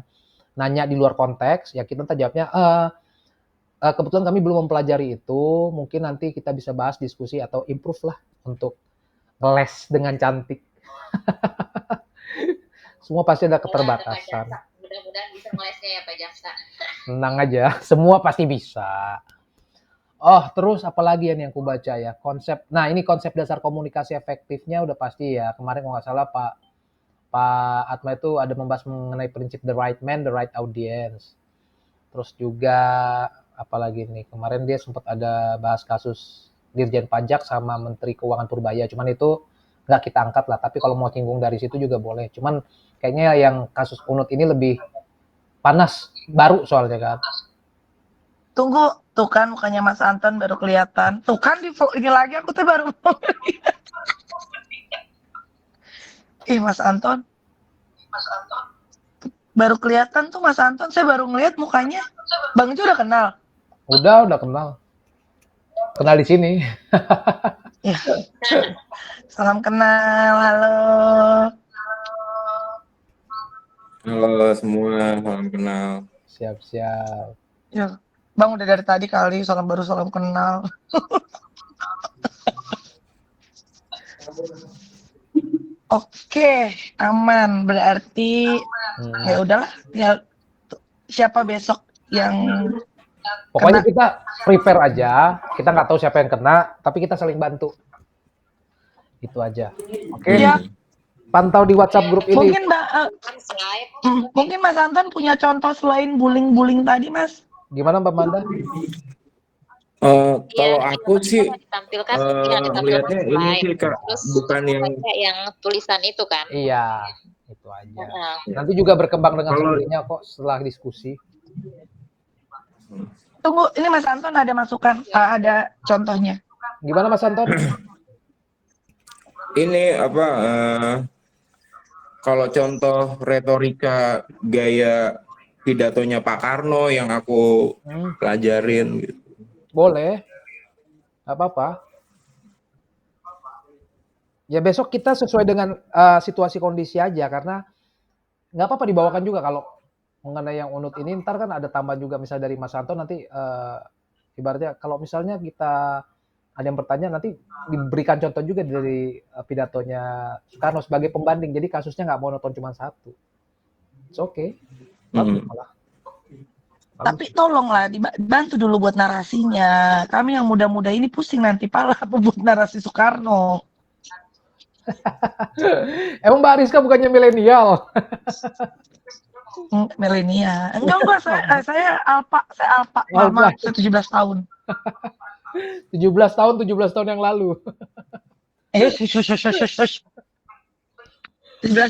nanya di luar konteks, ya kita jawabnya, kebetulan kami belum mempelajari itu, mungkin nanti kita bisa bahas diskusi atau improve lah untuk les dengan cantik. Semua pasti ada keterbatasan. Mudah-mudahan bisa ngelesnya ya Pak Jaksa. Tenang aja, semua pasti bisa. Oh, terus apalagi yang aku baca ya, konsep. Nah, ini konsep dasar komunikasi efektifnya udah pasti ya. Kemarin kalau nggak salah Pak Atma itu ada membahas mengenai prinsip the right man, the right audience. Terus juga apalagi nih, kemarin dia sempat ada bahas kasus Dirjen Pajak sama Menteri Keuangan Purbaya. Cuman itu nggak kita angkat lah. Tapi kalau mau singgung dari situ juga boleh. Cuman kayaknya yang kasus Unut ini lebih panas, baru soalnya kan. Tunggu, tuh kan mukanya Mas Anton baru kelihatan. Tuh kan ini lagi aku tuh baru mau lihat. Ih Mas Anton. Baru kelihatan tuh Mas Anton, saya baru ngeliat mukanya. Bang Jo udah kenal. Udah kenal. Kenal di sini. Ya. Salam kenal, halo. Halo semua, salam kenal. Siap-siap. Ya, Bang udah dari tadi kali salam kenal. Oke, aman. Berarti ya udahlah. Ya siapa besok yang Pokoknya kena? kita prepare aja. Kita nggak tahu siapa yang kena, tapi kita saling bantu. Itu aja. Oke. Iya. Pantau di WhatsApp grup ini. Mungkin mungkin Mas Anton punya contoh selain bullying tadi, Mas? Gimana Mbak Manda? Kalau aku sih ditampilkan melihatnya ini sih Kak, bukan yang tulisan itu kan. Iya, itu aja. Nanti juga berkembang dengan sendirinya kok setelah diskusi. Tunggu, ini Mas Anton ada masukan, ada contohnya. Gimana Mas Anton? Ini apa? Kalau contoh retorika gaya pidatonya Pak Karno yang aku pelajarin gitu. Boleh. Nggak apa-apa. Ya besok kita sesuai dengan situasi kondisi aja, karena nggak apa-apa dibawakan juga kalau mengenai yang Unut ini. Ntar kan ada tambah juga misal dari Mas Anton nanti ibaratnya kalau misalnya kita ada yang bertanya nanti diberikan contoh juga dari pidatonya Soekarno sebagai pembanding. Jadi kasusnya nggak monoton cuma satu. It's okay. Bagus malah. Tapi tolonglah dibantu dulu buat narasinya. Kami yang muda-muda ini pusing nanti pala buat narasi Soekarno. Emang Mbak Rizka bukannya milenial? Milenial. Enggak, saya alpa, lama, saya 17 tahun. 17 tahun yang lalu. 17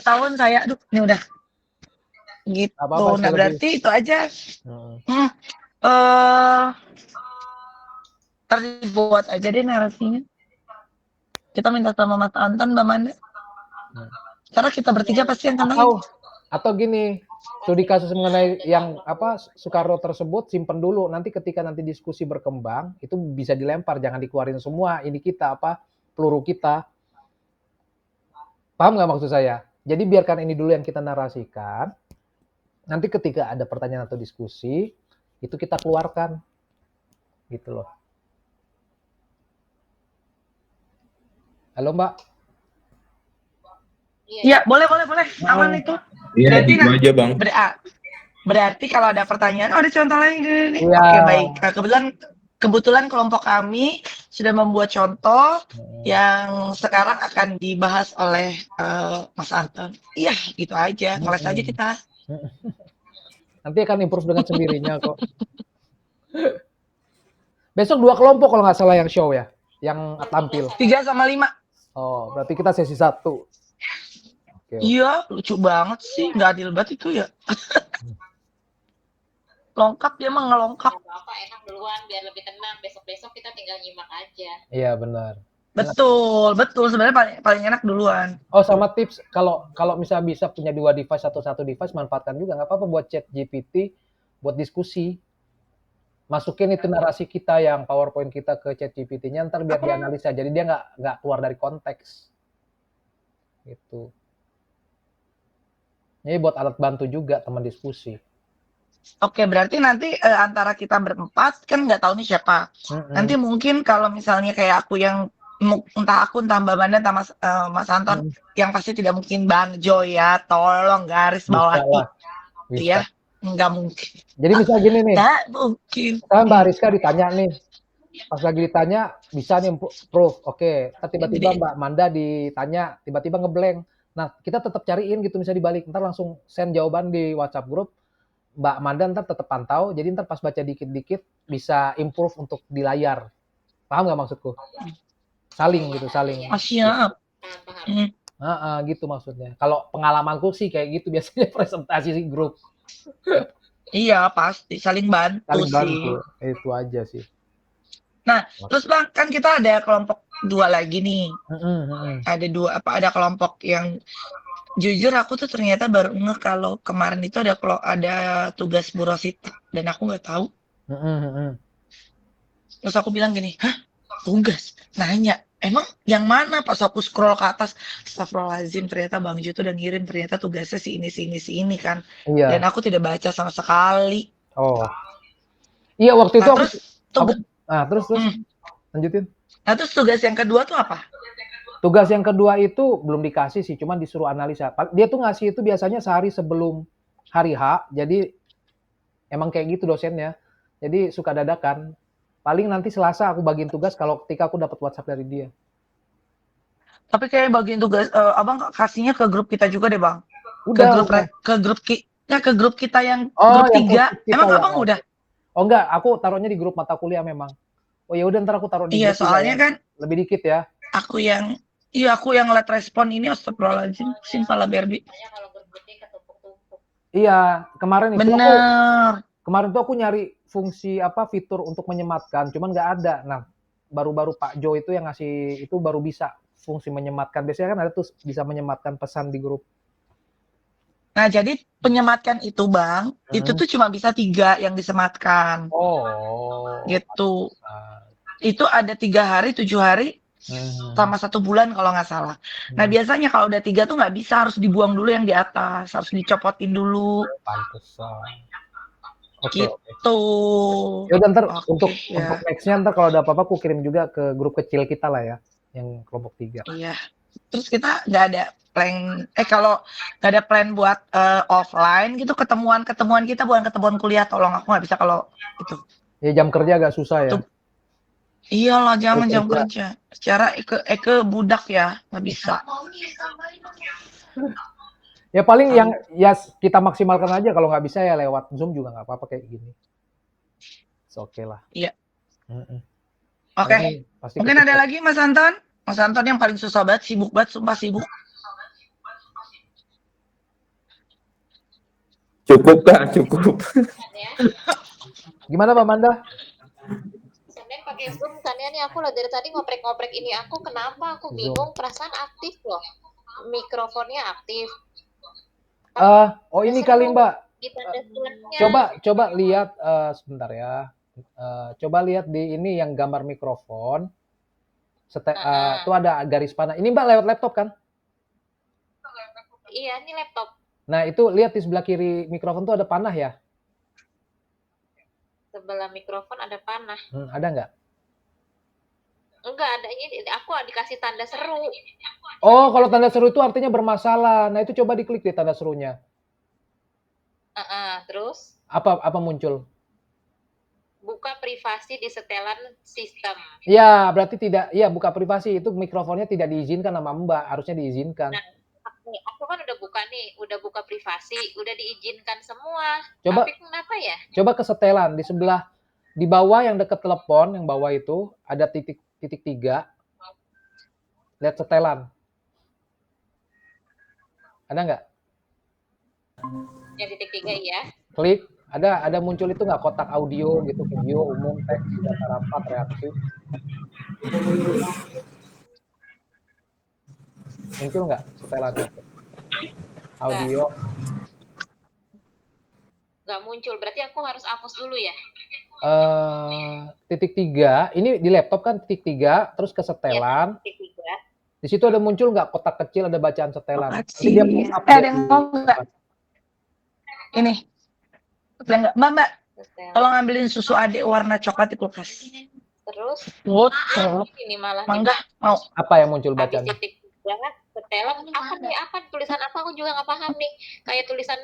tahun saya, aduh, ini udah gitu. Apa-apa, nah berarti itu aja. Terbuat aja deh narasinya. Kita minta sama Mas Anton, Mbak Manda. Karena kita bertiga pasti yang kenal. Atau gini, studi kasus mengenai yang apa Soekarno tersebut simpen dulu. Nanti ketika nanti diskusi berkembang itu bisa dilempar, jangan dikeluarin semua. Ini kita apa peluru kita. Paham nggak maksud saya? Jadi biarkan ini dulu yang kita narasikan. Nanti ketika ada pertanyaan atau diskusi, itu kita keluarkan. Gitu loh. Halo Mbak. Iya, boleh. Aman itu. Iya, Berarti itu aja Bang. berarti kalau ada pertanyaan, ada contoh lain gini. Iya. Oke, baik. Kebetulan kelompok kami sudah membuat contoh yang sekarang akan dibahas oleh Mas Anton. Iya, gitu aja. Ngeles aja kita. Nanti akan improve dengan sendirinya kok. Besok 2 kelompok kalau nggak salah yang show ya, yang tampil. 3 sama 5. Oh, berarti kita sesi 1. Oke. Iya, lucu banget sih. Nggak adil banget itu ya. Lengkap dia mah ngelengkap. Bapak enak duluan biar lebih tenang. Besok-besok kita tinggal nyimak aja. Iya benar. Betul. Sebenarnya paling enak duluan. Oh, sama tips kalau misalnya bisa punya 2 device atau 1 device, manfaatkan juga nggak apa-apa buat chat GPT, buat diskusi. Masukin itu narasi kita yang PowerPoint kita ke chat GPT-nya, ntar biar dianalisa. Jadi dia nggak keluar dari konteks. Gitu. Jadi buat alat bantu juga teman diskusi. Oke, berarti nanti antara kita berempat kan nggak tahu nih siapa. Nanti mungkin kalau misalnya kayak aku yang entah Mbak Manda, entah Mas Anton, yang pasti tidak mungkin Bang Joy ya. Tolong garis bawahi. Ya, nggak mungkin. Jadi misal gini nih. Nggak mungkin. Misalnya Mbak Rizka ditanya nih. Pas lagi ditanya bisa nih proof. Oke, tiba-tiba Mbak Manda ditanya, tiba-tiba ngeblank. Nah, kita tetap cariin gitu misalnya dibalik. Ntar langsung send jawaban di WhatsApp grup. Mbak Manda ntar tetap pantau, jadi ntar pas baca dikit-dikit bisa improve untuk di layar. Paham nggak maksudku? Saling. Siap. Gitu maksudnya. Kalau pengalamanku sih kayak gitu biasanya presentasi di grup. Iya pasti saling bantu sih. Itu aja sih. Nah, terus Bang, kan kita ada kelompok 2 lagi nih. Ada kelompok yang jujur aku tuh ternyata baru ngeh kalau kemarin itu ada tugas Bu Rosita dan aku nggak tahu. Terus aku bilang gini, hah, tugas? Nanya, emang yang mana? Pas aku scroll ke atas, astagfirullahaladzim, ternyata Bang Ju tuh udah ngirim ternyata tugasnya si ini kan. Iya. Dan aku tidak baca sama sekali. Oh. Iya, waktu itu terus lanjutin. Nah, terus tugas yang kedua tuh apa? Tugas yang kedua itu belum dikasih sih, cuman disuruh analisa. Dia tuh ngasih itu biasanya sehari sebelum hari H, jadi emang kayak gitu dosennya. Jadi suka dadakan. Paling nanti Selasa aku bagiin tugas kalau ketika aku dapat WhatsApp dari dia. Tapi kayak bagiin tugas, Abang kasihnya ke grup kita juga deh Bang. Udah. Ke grup kita yang grup 3. Emang ya, Abang udah? Oh enggak, aku taruhnya di grup mata kuliah memang. Oh ya udah ntar aku taruh di grup. Iya, soalnya kan lebih dikit ya. Aku yang lihat respon ini astagfirullahaladzim, simpala berbi. Iya, kemarin itu Bener. aku nyari fungsi fitur untuk menyematkan, cuman nggak ada. Nah, baru-baru Pak Jo itu yang ngasih itu baru bisa fungsi menyematkan. Biasanya kan ada tuh bisa menyematkan pesan di grup. Nah, jadi penyematkan itu Bang, itu tuh cuma bisa 3 yang disematkan. Oh. Gitu. Itu ada 3 hari, 7 hari, sama 1 bulan kalau nggak salah. Nah, biasanya kalau udah 3 tuh nggak bisa, harus dibuang dulu yang di atas, harus dicopotin dulu. Pantesan. Gitu. Ya udah ntar untuk nextnya ntar kalau ada apa-apa aku kirim juga ke grup kecil kita lah ya, yang kelompok 3. Iya. Terus kita nggak ada plan, kalau nggak ada plan buat offline gitu, ketemuan kita bukan ketemuan kuliah, tolong aku nggak bisa kalau itu. Ya jam kerja agak susah ya. Iyalah, jam kerja. Secara Eke budak ya, nggak bisa. Ya paling yang ya kita maksimalkan aja, kalau nggak bisa ya lewat Zoom juga nggak apa-apa kayak gini. Oke lah. Iya. Oke. Mungkin ada lagi Mas Anton? Mas Anton yang paling susah banget, sibuk banget, sumpah sibuk. Cukup Kak, cukup. Gimana Mbak Manda? Senin pakai Zoom kan ya, nih aku dari tadi ngoprek-ngoprek ini aku kenapa aku bingung, perasaan aktif loh. Mikrofonnya aktif. Ini kali Mbak. Coba lihat sebentar ya. Coba lihat di ini yang gambar mikrofon. Tuh ada garis panah. Ini Mbak lewat laptop kan? Iya, ini laptop. Nah, itu lihat di sebelah kiri mikrofon tuh ada panah ya? Sebelah mikrofon ada panah. Ada nggak? Enggak, adanya aku dikasih tanda seru. Oh, kalau tanda seru itu artinya bermasalah. Nah, itu coba diklik di tanda serunya. Terus Apa muncul? buka privasi di setelan sistem. Ya, berarti tidak. Ya, buka privasi itu mikrofonnya tidak diizinkan sama Mbak. Harusnya diizinkan. Nah, aku kan udah buka privasi, udah diizinkan semua. Coba Tapi kenapa ya? coba ke setelan di sebelah di bawah yang dekat telepon, yang bawah itu ada titik 3. Lihat setelan. Ada nggak? Yang titik 3 ya. Klik. Ada muncul itu nggak kotak audio gitu, video, umum, teks, data rapat, reaksi. Muncul nggak setelannya? Audio. Nggak muncul, berarti aku harus hapus dulu ya? Titik 3, ini di laptop kan titik 3, terus ke setelan. Ya, titik 3. Di situ ada muncul nggak kotak kecil, ada bacaan setelan. Nanti Makasih. dia pop up Ada yang mau nggak? Ini. Mbak, Setelan. tolong ambilin susu adik warna coklat di kulkas. Terus ini malah Mangga, mau. Apa yang muncul habis bacaan? titik 3 setelan apa tulisan apa, aku juga nggak paham nih, kayak tulisan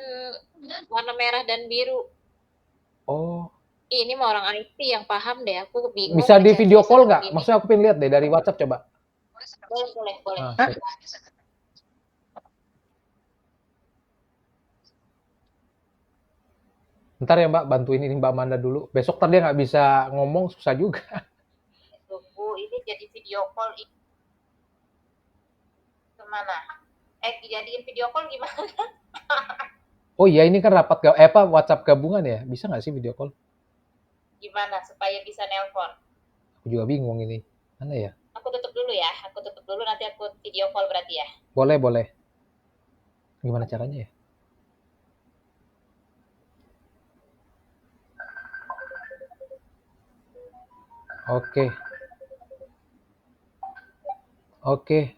warna merah dan biru. Oh, Ini mah orang IT yang paham deh, aku bingung. bisa di baca video call tulisan nggak? begini. Maksudnya aku pengen lihat deh dari WhatsApp coba. Boleh. Nah, Hah? Bentar ya Mbak, bantuin ini Mbak Amanda dulu. Besok tadi nggak bisa ngomong, susah juga. Tunggu, ini jadi video call kemana? Dijadiin video call gimana? Oh iya, ini kan rapat WhatsApp gabungan ya? Bisa nggak sih video call? Gimana supaya bisa nelpon? Aku juga bingung ini. Mana ya? Aku tutup dulu ya. Nanti aku video call berarti ya. Boleh. Gimana caranya ya? Oke.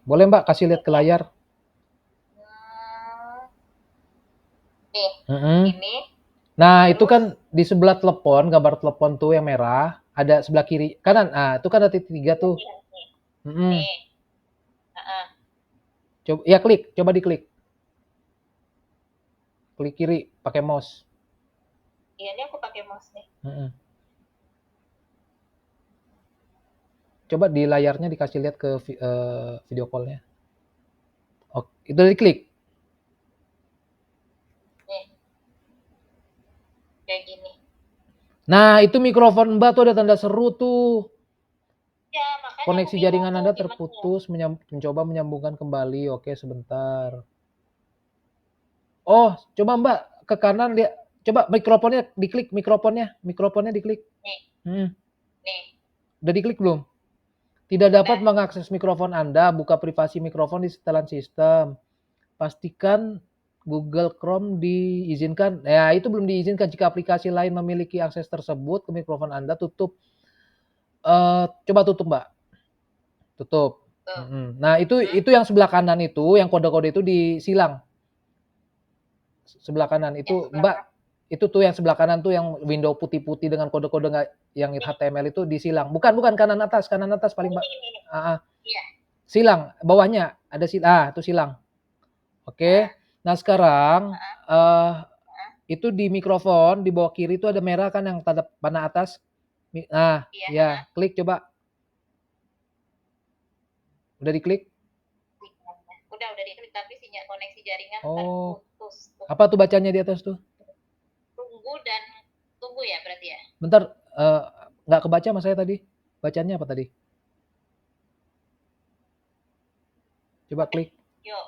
Boleh Mbak kasih lihat ke layar? Nih, ini. Nah, itu Terus? kan di sebelah telepon, gambar telepon tuh yang merah, ada sebelah kiri kanan. Ah, itu kan ada titik 3 tuh. Nih. Coba diklik. Klik kiri pakai mouse. Iya, ini aku pakai mouse nih. Coba di layarnya dikasih lihat ke video call-nya. Oke, itu diklik. Nih. Kayak gini. Nah, itu mikrofon Mbak tuh ada tanda seru tuh. Ya, makanya Koneksi aku bingung jaringan tuh Anda gimana. terputus, mencoba menyambungkan kembali. Oke, sebentar. Oh, coba Mbak ke kanan lihat. Coba mikrofonnya diklik, mikrofonnya diklik. Nih. Udah diklik belum? Tidak dapat mengakses mikrofon Anda, buka privasi mikrofon di setelan sistem. Pastikan Google Chrome diizinkan. Ya, itu belum diizinkan. Jika aplikasi lain memiliki akses tersebut ke mikrofon Anda, tutup. Coba tutup, Mbak. Tutup. Nah, itu yang sebelah kanan itu, yang kode-kode itu disilang. Sebelah kanan itu, Mbak, itu tuh yang sebelah kanan tuh yang window putih-putih dengan kode-kode yang HTML itu disilang. Bukan kanan atas paling Iya. silang, bawahnya ada itu silang. Oke. Nah, sekarang itu di mikrofon di bawah kiri itu ada merah kan yang tanda panah atas. Nah, ya, klik coba. Udah diklik? Udah diklik, tapi koneksi jaringan terputus. Apa tuh bacanya di atas tuh? Tunggu ya berarti ya. Bentar, nggak kebaca sama saya tadi. Bacanya apa tadi? Coba klik. Yuk.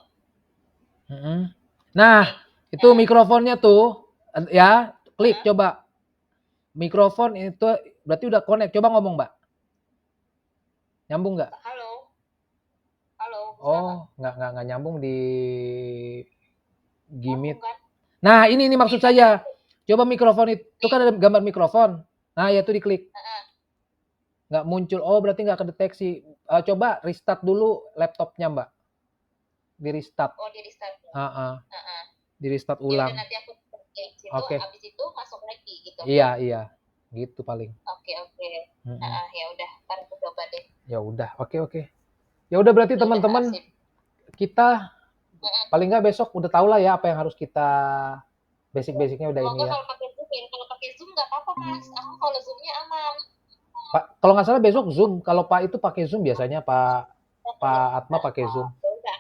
Nah, itu mikrofonnya tuh, ya, klik coba. Mikrofon itu berarti udah connect. Coba ngomong, Mbak. Nyambung nggak? Halo. Oh, nggak nyambung di Gimit. Kan? Nah, ini maksud saya. Coba mikrofon itu kan ada gambar mikrofon. Nah, ya itu diklik. Nggak muncul. Oh, berarti nggak kedeteksi. Coba restart dulu laptopnya, Mbak. di restart. Oh, di restart. Heeh, Heeh. di restart Ya udah ulang. nanti aku situ, Oke. habis itu masuk lagi gitu. Iya, gitu paling. Oke. Mm-mm. Ya udah, ntar aku coba deh. Ya udah, oke. Ya udah berarti Ya udah, teman-teman asik. kita Mm-mm. paling nggak besok udah tahu lah ya apa yang harus kita basic-basicnya udah ini Semoga ya. kalau pakai Zoom ya, kalau pakai Zoom nggak apa-apa Mas. Aku kalau Zoom-nya aman. Pak, kalau nggak salah besok Zoom. Kalau Pak itu pakai Zoom biasanya Pak Atma pakai Zoom. Ya udah,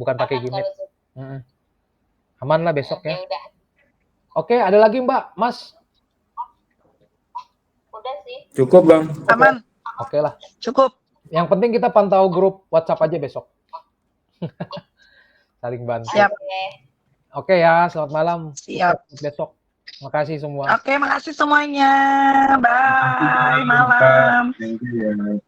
Bukan pakai aman Gmail. kalau Zoom. Aman lah besok Ya ya. udah, Oke, ada lagi Mbak, Mas. udah sih. Cukup Bang. Aman, Oke lah. cukup. Yang penting kita pantau grup WhatsApp aja besok. Saling bantu. Siap. Oke ya, selamat malam. Siap. Sukses besok. Makasih semua. Oke, makasih semuanya. Bye, malam. Thank you ya.